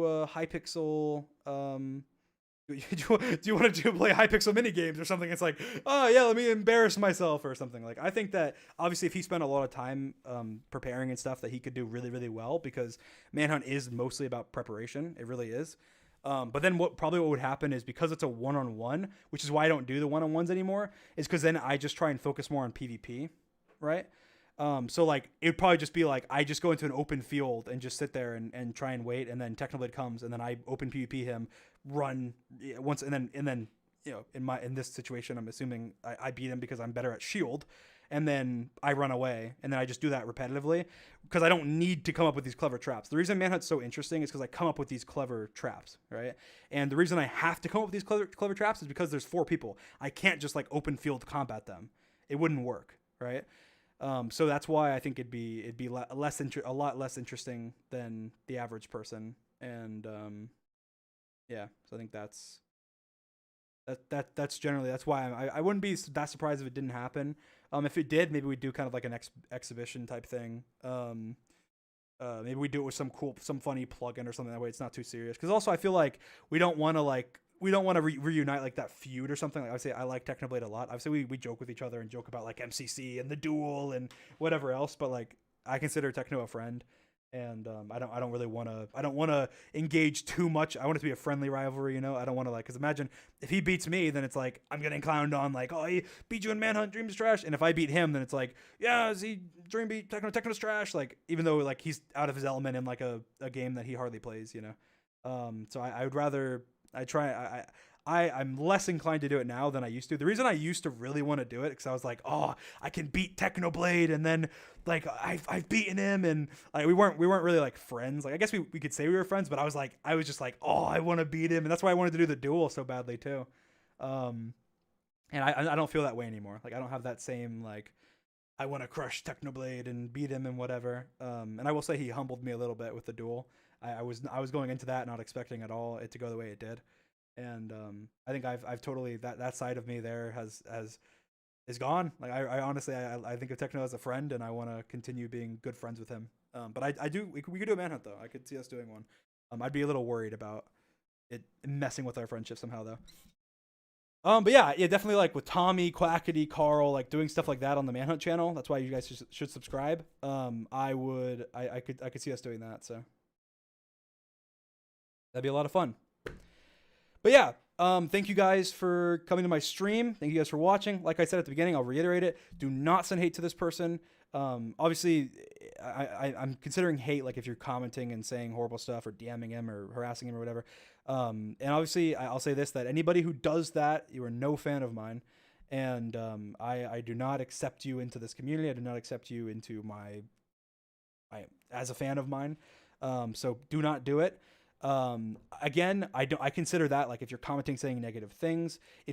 do a Hypixel do you want to play Hypixel mini games or something? It's like, oh yeah, let me embarrass myself or something. Like I think that obviously if he spent a lot of time preparing and stuff, that he could do really really well, because Manhunt is mostly about preparation. It really is. But then what would happen is, because it's a one-on-one, which is why I don't do the one-on-ones anymore, is because then I just try and focus more on PvP, right? So like it would probably just be like I just go into an open field and just sit there and try and wait, and then Technoblade comes and then I open PvP him, run once, and then in this situation I'm assuming I beat him because I'm better at shield, and then I run away, and then I just do that repetitively because I don't need to come up with these clever traps. The reason Manhunt's so interesting is because I come up with these clever traps, right? And the reason I have to come up with these clever traps is because there's 4 people. I can't just like open field combat them. It wouldn't work, right? So that's why I think it'd be a lot less interesting than the average person, and yeah. So I think that's generally, that's why I wouldn't be that surprised if it didn't happen. If it did, maybe we'd do kind of like an exhibition type thing. Maybe we do it with some funny plugin or something, that way it's not too serious. Because also I feel like we don't want to reunite like that feud or something. Like I would say I like Technoblade a lot. Obviously we joke with each other and joke about like MCC and the duel and whatever else, but like I consider Techno a friend, and I don't want to engage too much. I want it to be a friendly rivalry, I don't want to like, because imagine if he beats me, then it's like I'm getting clowned on like, oh, he beat you in Manhunt, Dream's trash. And if I beat him, then it's like, yeah, is he Dream beat Techno's trash, like, even though like he's out of his element in like a game that he hardly plays. So I would rather I'm less inclined to do it now than I used to. The reason I used to really want to do it, because I was like, oh, I can beat Technoblade, and then like I've beaten him, and like we weren't really like friends. Like I guess we could say we were friends, but I was just like, oh, I want to beat him, and that's why I wanted to do the duel so badly too. And I don't feel that way anymore. Like I don't have that same like, I want to crush Technoblade and beat him and whatever. And I will say he humbled me a little bit with the duel. I was going into that not expecting at all it to go the way it did. And I think I've totally, that side of me there is gone. Like I honestly I think of Techno as a friend, and I want to continue being good friends with him. But I do, we could do a Manhunt though. I could see us doing one. I'd be a little worried about it messing with our friendship somehow though. But yeah, definitely like with Tommy, Quackity, Carl, like doing stuff like that on the Manhunt channel. That's why you guys should subscribe. I could see us doing that. So that'd be a lot of fun. But yeah, thank you guys for coming to my stream. Thank you guys for watching. Like I said at the beginning, I'll reiterate it. Do not send hate to this person. Obviously, I'm considering hate like if you're commenting and saying horrible stuff or DMing him or harassing him or whatever. And obviously, I'll say this, that anybody who does that, you are no fan of mine. And I do not accept you into this community. I do not accept you into as a fan of mine. So do not do it. Again, I consider that like if you're commenting saying negative things, if